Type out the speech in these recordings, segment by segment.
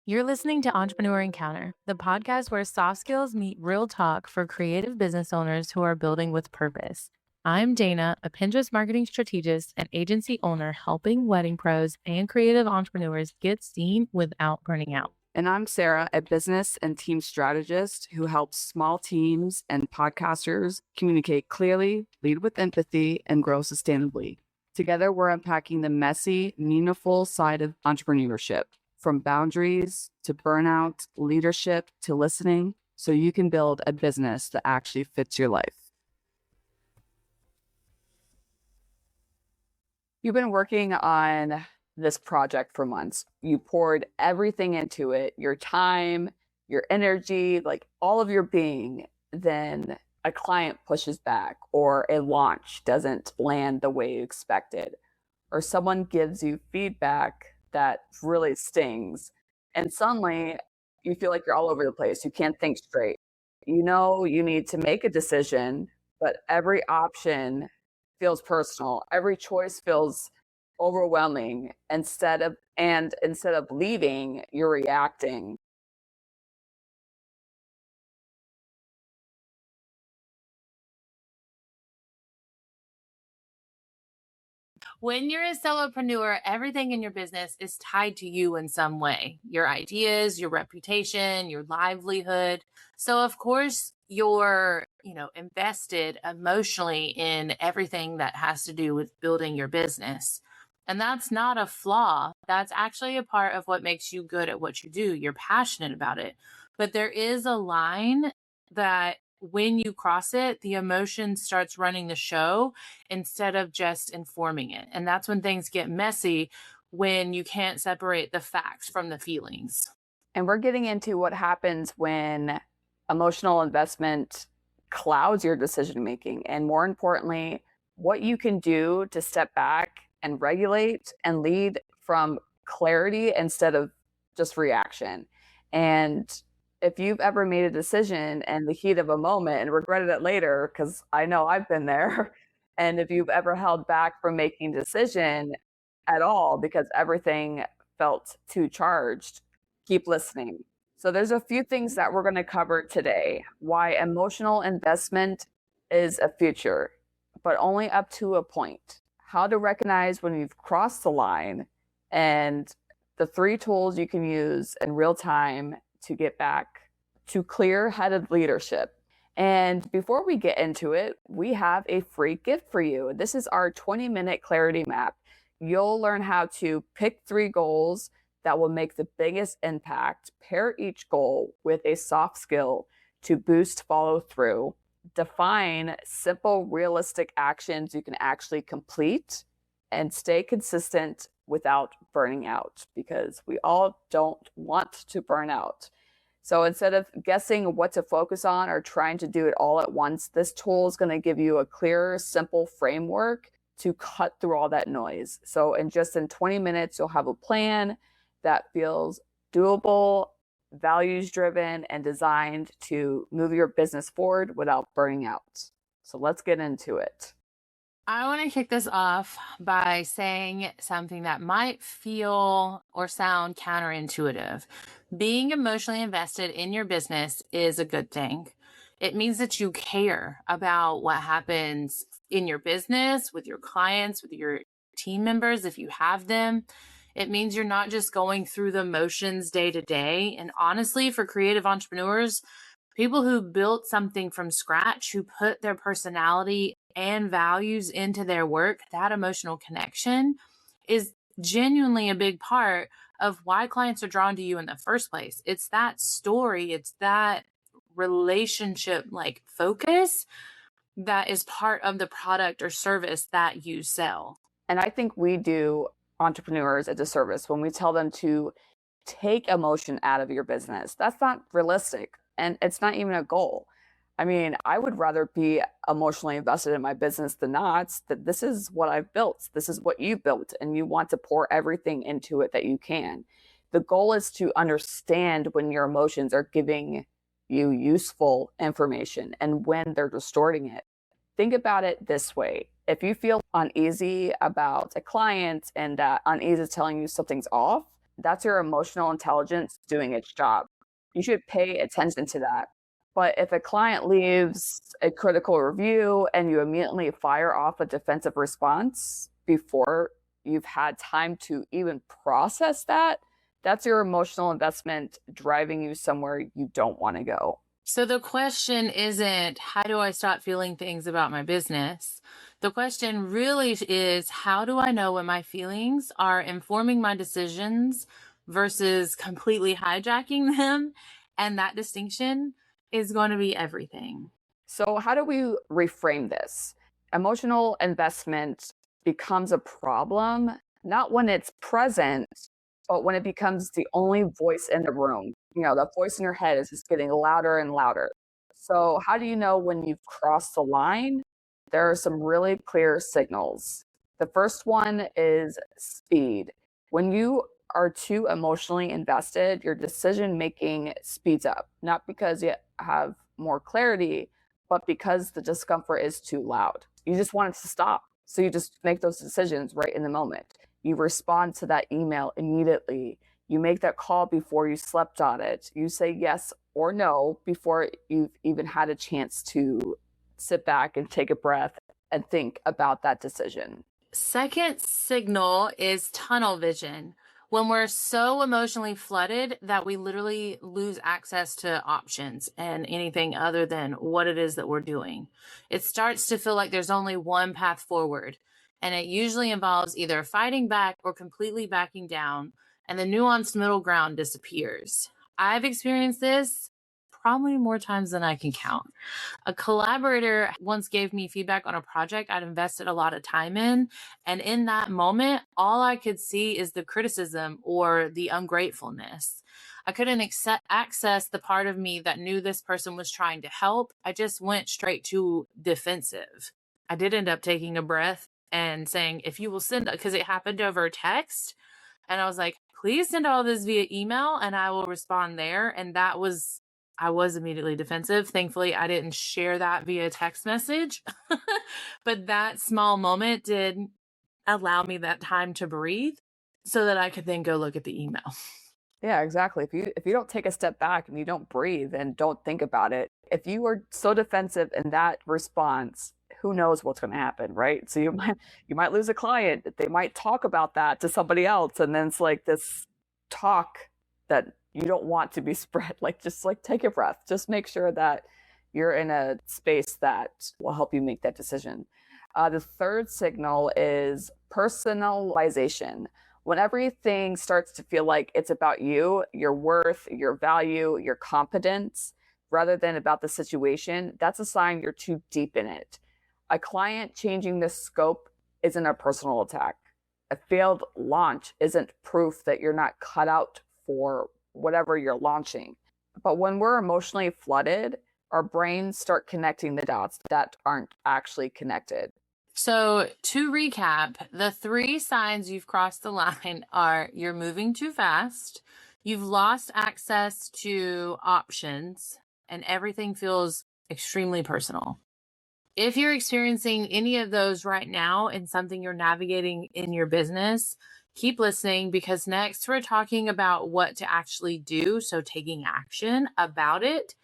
You're listening to Entrepreneur Encounter, the podcast where soft skills meet real talk for creative business owners who are building with purpose. I'm Dana, a Pinterest marketing strategist and agency owner helping wedding pros and creative entrepreneurs get seen without burning out. And I'm Sarah, a business and team strategist who helps small teams and podcasters communicate clearly, lead with empathy, and grow sustainably. Together, we're unpacking the messy, meaningful side of entrepreneurship, from boundaries to burnout, leadership to listening, so you can build a business that actually fits your life. You've been working on this project for months. You poured everything into it, your time, your energy, like all of your being. Then a client pushes back, or a launch doesn't land the way you expected, or someone gives you feedback that really stings. And suddenly you feel like you're all over the place. You can't think straight. You know, you need to make a decision, but every option feels personal. Every choice feels overwhelming. Instead of leaving, you're reacting. When you're a solopreneur, everything in your business is tied to you in some way. Your ideas, your reputation, your livelihood. So of course you're, invested emotionally in everything that has to do with building your business. And that's not a flaw. That's actually a part of what makes you good at what you do. You're passionate about it. But there is a line that when you cross it, the emotion starts running the show instead of just informing it. And that's when things get messy, when you can't separate the facts from the feelings. And we're getting into what happens when emotional investment clouds your decision making, and more importantly, what you can do to step back and regulate and lead from clarity instead of just reaction. And if you've ever made a decision in the heat of a moment and regretted it later, because I know I've been there, and if you've ever held back from making a decision at all because everything felt too charged, keep listening. So there's a few things that we're going to cover today. Why emotional investment is a future, but only up to a point. How to recognize when you've crossed the line, and the 3 tools you can use in real time to get back to clear-headed leadership. And before we get into it, we have a free gift for you. This is our 20-minute clarity map. You'll learn how to pick 3 goals that will make the biggest impact, pair each goal with a soft skill to boost follow through, define simple, realistic actions you can actually complete, and stay consistent without burning out, because we all don't want to burn out. So instead of guessing what to focus on or trying to do it all at once, this tool is going to give you a clear, simple framework to cut through all that noise. So in 20 minutes, you'll have a plan that feels doable, values-driven, and designed to move your business forward without burning out. So let's get into it. I want to kick this off by saying something that might feel or sound counterintuitive. Being emotionally invested in your business is a good thing. It means that you care about what happens in your business, with your clients, with your team members, if you have them. It means you're not just going through the motions day to day. And honestly, for creative entrepreneurs, people who built something from scratch, who put their personality and values into their work, that emotional connection is genuinely a big part of why clients are drawn to you in the first place. It's that story, it's that relationship like focus that is part of the product or service that you sell. And I think we do entrepreneurs a disservice when we tell them to take emotion out of your business. That's not realistic, and it's not even a goal. I mean, I would rather be emotionally invested in my business than not. That this is what I've built. This is what you built, and you want to pour everything into it that you can. The goal is to understand when your emotions are giving you useful information and when they're distorting it. Think about it this way. If you feel uneasy about a client and that unease is telling you something's off, That's your emotional intelligence doing its job. You should pay attention to that. But if a client leaves a critical review and you immediately fire off a defensive response before you've had time to even process that, that's your emotional investment driving you somewhere you don't want to go. So the question isn't, how do I stop feeling things about my business? The question really is, how do I know when my feelings are informing my decisions versus completely hijacking them? And that distinction is going to be everything. So, how do we reframe this? Emotional investment becomes a problem not when it's present, but when it becomes the only voice in the room. That voice in your head is just getting louder and louder. So, how do you know when you've crossed the line? There are some really clear signals. The first one is speed. When you are too emotionally invested, your decision making speeds up, not because you have more clarity, but because the discomfort is too loud. You just want it to stop. So you just make those decisions right in the moment. You respond to that email immediately. You make that call before you slept on it. You say yes or no before you've even had a chance to sit back and take a breath and think about that decision. Second signal is tunnel vision. When we're so emotionally flooded that we literally lose access to options and anything other than what it is that we're doing, it starts to feel like there's only one path forward. And it usually involves either fighting back or completely backing down, and the nuanced middle ground disappears. I've experienced this probably more times than I can count. A collaborator once gave me feedback on a project I'd invested a lot of time in. And in that moment, all I could see is the criticism or the ungratefulness. I couldn't access the part of me that knew this person was trying to help. I just went straight to defensive. I did end up taking a breath and saying, if you will send, because it happened over text. And I was like, please send all this via email and I will respond there. And I was immediately defensive. Thankfully, I didn't share that via text message. But that small moment did allow me that time to breathe so that I could then go look at the email. Yeah, exactly. If you don't take a step back and you don't breathe and don't think about it, if you are so defensive in that response, who knows what's going to happen, right? So you might lose a client. They might talk about that to somebody else, and then it's like this talk that you don't want to be spread. Like just like take a breath. Just make sure that you're in a space that will help you make that decision. The third signal is personalization. When everything starts to feel like it's about you, your worth, your value, your competence, rather than about the situation, that's a sign you're too deep in it. A client changing the scope isn't a personal attack. A failed launch isn't proof that you're not cut out for whatever you're launching. But when we're emotionally flooded, our brains start connecting the dots that aren't actually connected. So, to recap, the 3 signs you've crossed the line are you're moving too fast, you've lost access to options, and everything feels extremely personal. If you're experiencing any of those right now and something you're navigating in your business, keep listening because next we're talking about what to actually do. So, taking action about it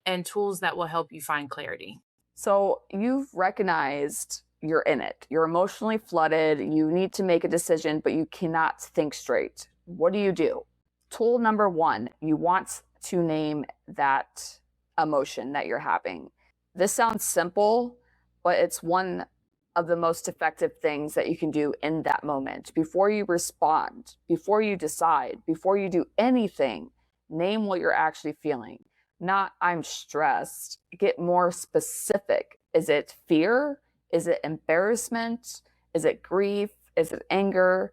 and tools that will help you find clarity. So you've recognized you're in it. You're emotionally flooded. You need to make a decision, but you cannot think straight. What do you do? Tool number 1, you want to name that emotion that you're having. This sounds simple, but it's one of the most effective things that you can do in that moment. Before you respond, before you decide, before you do anything, name what you're actually feeling. Not I'm stressed. Get more specific. Is it fear? Is it embarrassment? Is it grief? Is it anger?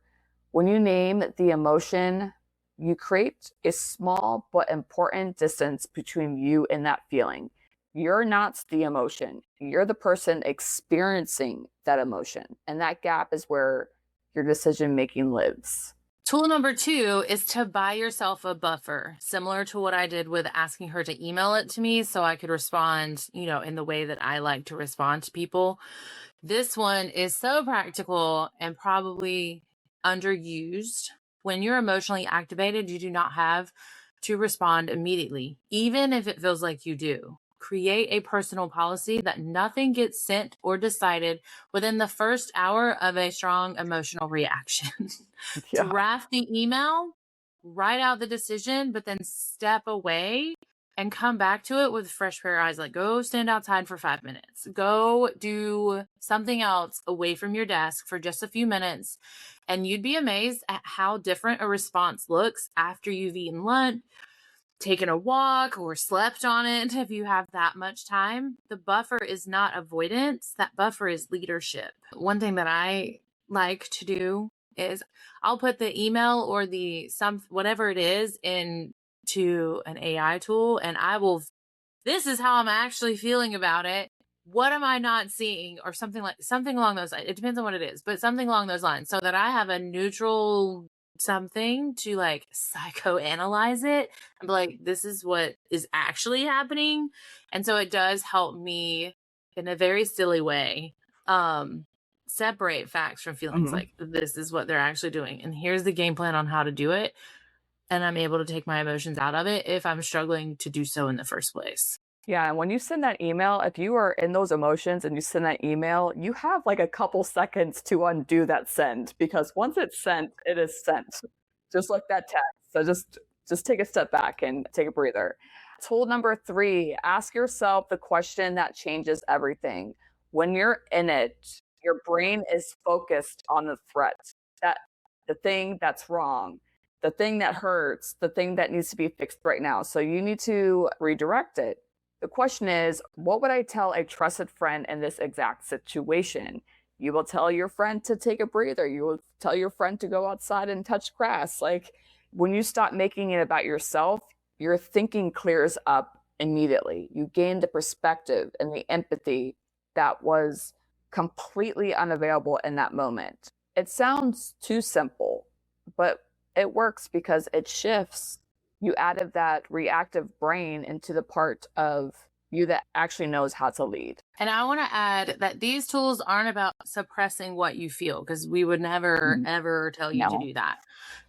When you name the emotion, you create a small but important distance between you and that feeling. You're not the emotion. You're the person experiencing that emotion. And that gap is where your decision making lives. Tool number 2 is to buy yourself a buffer, similar to what I did with asking her to email it to me so I could respond, in the way that I like to respond to people. This one is so practical and probably underused, When you're emotionally activated, you do not have to respond immediately, even if it feels like you do. Create a personal policy that nothing gets sent or decided within the first hour of a strong emotional reaction. Yeah. Draft the email, write out the decision, but then step away and come back to it with a fresh pair of eyes. Like, go stand outside for 5 minutes. Go do something else away from your desk for just a few minutes. And you'd be amazed at how different a response looks after you've eaten lunch, taken a walk, or slept on it. If you have that much time, the buffer is not avoidance. That buffer is leadership. One thing that I like to do is I'll put the email or whatever it is into an AI tool, and this is how I'm actually feeling about it. What am I not seeing? Or something along those lines. It depends on what it is, but something along those lines, so that I have a neutral something to like psychoanalyze it and be like, this is what is actually happening. And so it does help me in a very silly way separate facts from feelings. Mhm. Like, this is what they're actually doing, and here's the game plan on how to do it. And I'm able to take my emotions out of it if I'm struggling to do so in the first place. Yeah, and when you send that email, if you are in those emotions and you send that email, you have like a couple seconds to undo that send, because once it's sent, it is sent. Just like that text. So just take a step back and take a breather. Tool number 3, ask yourself the question that changes everything. When you're in it, your brain is focused on the threat, that the thing that's wrong, the thing that hurts, the thing that needs to be fixed right now. So you need to redirect it. The question is, what would I tell a trusted friend in this exact situation? You will tell your friend to take a breather. You will tell your friend to go outside and touch grass. Like, when you stop making it about yourself, your thinking clears up immediately. You gain the perspective and the empathy that was completely unavailable in that moment. It sounds too simple, but it works because it shifts you out of that reactive brain into the part of you that actually knows how to lead. And I want to add that these tools aren't about suppressing what you feel, because we would never, ever tell you to No. do that.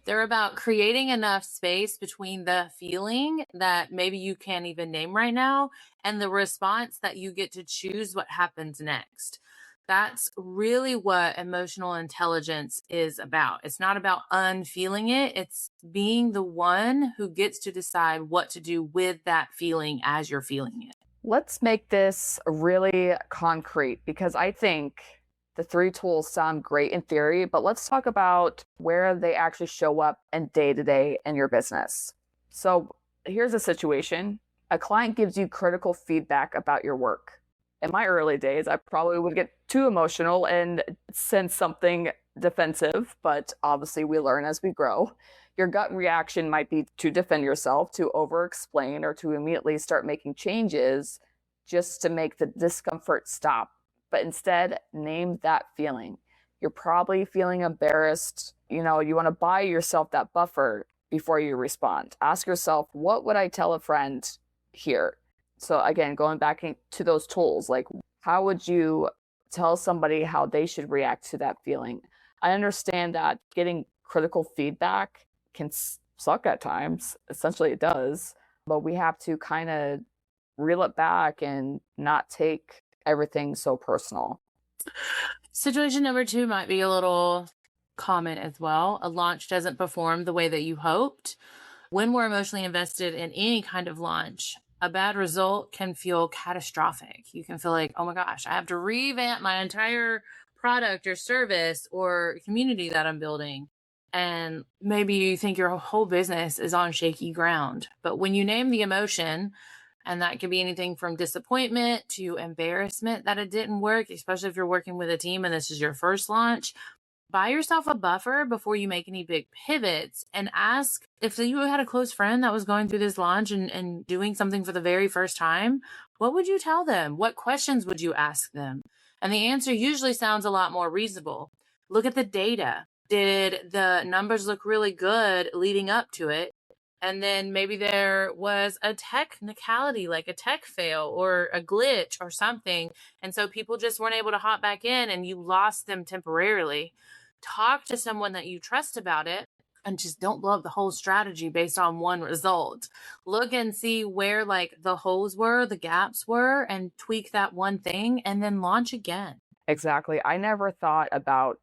They're about creating enough space between the feeling that maybe you can't even name right now and the response that you get to choose what happens next. That's really what emotional intelligence is about. It's not about unfeeling it. It's being the one who gets to decide what to do with that feeling as you're feeling it. Let's make this really concrete, because I think the 3 tools sound great in theory, but let's talk about where they actually show up in day-to-day in your business. So here's a situation. A client gives you critical feedback about your work. In my early days, I probably would get too emotional and send something defensive, but obviously we learn as we grow. Your gut reaction might be to defend yourself, to over-explain, or to immediately start making changes just to make the discomfort stop. But instead, name that feeling. You're probably feeling embarrassed. You want to buy yourself that buffer before you respond. Ask yourself, what would I tell a friend here? So again, going back to those tools, like, how would you tell somebody how they should react to that feeling? I understand that getting critical feedback can suck at times. Essentially, it does. But we have to kind of reel it back and not take everything so personal. Situation number 2 might be a little common as well. A launch doesn't perform the way that you hoped. When we're emotionally invested in any kind of launch, a bad result can feel catastrophic. You can feel like, oh my gosh, I have to revamp my entire product or service or community that I'm building. And maybe you think your whole business is on shaky ground. But when you name the emotion, and that could be anything from disappointment to embarrassment that it didn't work, especially if you're working with a team and this is your first launch, buy yourself a buffer before you make any big pivots, and ask if you had a close friend that was going through this launch and doing something for the very first time, what would you tell them? What questions would you ask them? And the answer usually sounds a lot more reasonable. Look at the data. Did the numbers look really good leading up to it? And then maybe there was a technicality, like a tech fail or a glitch or something. And so people just weren't able to hop back in and you lost them temporarily. Talk to someone that you trust about it. and just don't blow up the whole strategy based on one result. Look and see where like the holes were, the gaps were, and tweak that one thing and then launch again. Exactly. I never thought about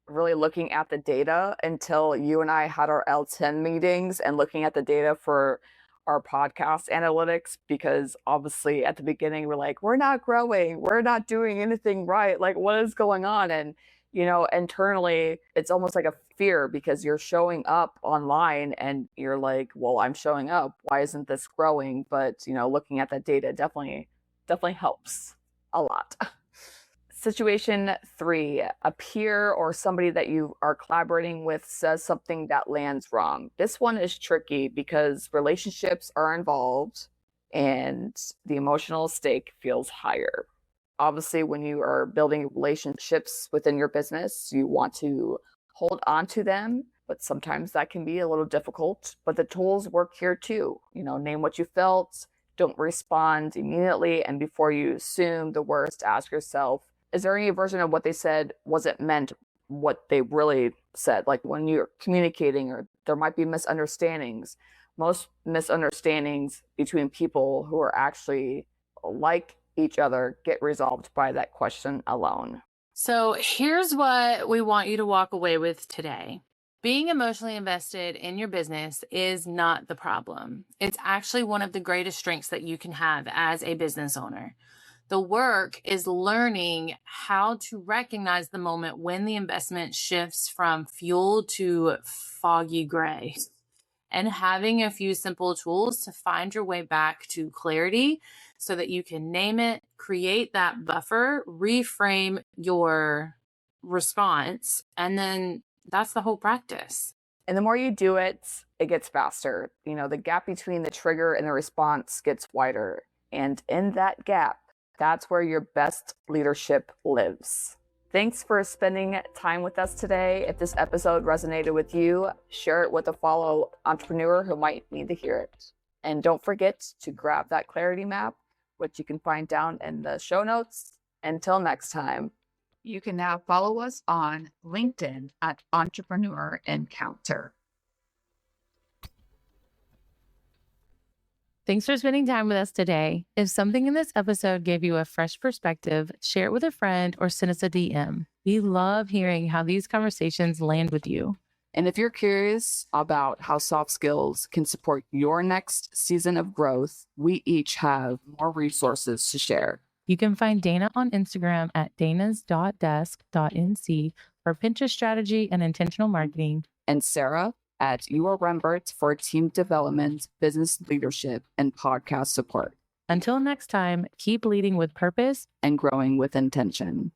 really looking at the data until you and I had our L10 meetings and looking at the data for our podcast analytics, because obviously at the beginning we're like, we're not growing, we're not doing anything right. Like, what is going on? And, internally, it's almost like a fear because you're showing up online and you're like, well, I'm showing up. Why isn't this growing? But, looking at that data definitely helps a lot. Situation 3, a peer or somebody that you are collaborating with says something that lands wrong. This one is tricky because relationships are involved and the emotional stake feels higher. Obviously, when you are building relationships within your business, you want to hold on to them, but sometimes that can be a little difficult. But the tools work here too. Name what you felt, don't respond immediately, and before you assume the worst, ask yourself, is there any version of what they said wasn't meant what they really said? Like when you're communicating, or there might be misunderstandings. Most misunderstandings between people who are actually like each other get resolved by that question alone. So here's what we want you to walk away with today. Being emotionally invested in your business is not the problem. It's actually one of the greatest strengths that you can have as a business owner. The work is learning how to recognize the moment when the investment shifts from fuel to foggy gray, and having a few simple tools to find your way back to clarity so that you can name it, create that buffer, reframe your response, and then that's the whole practice. And the more you do it, it gets faster. The gap between the trigger and the response gets wider. And in that gap, that's where your best leadership lives. Thanks for spending time with us today. If this episode resonated with you, share it with a fellow entrepreneur who might need to hear it. And don't forget to grab that clarity map, which you can find down in the show notes. Until next time. You can now follow us on LinkedIn at Entrepreneur Encounter. Thanks for spending time with us today. If something in this episode gave you a fresh perspective, share it with a friend or send us a DM. We love hearing how these conversations land with you. And if you're curious about how soft skills can support your next season of growth, we each have more resources to share. You can find Dana on Instagram at danas.desk.nc for Pinterest strategy and intentional marketing. And Sarah at UR Rembert for team development, business leadership, and podcast support. Until next time, keep leading with purpose and growing with intention.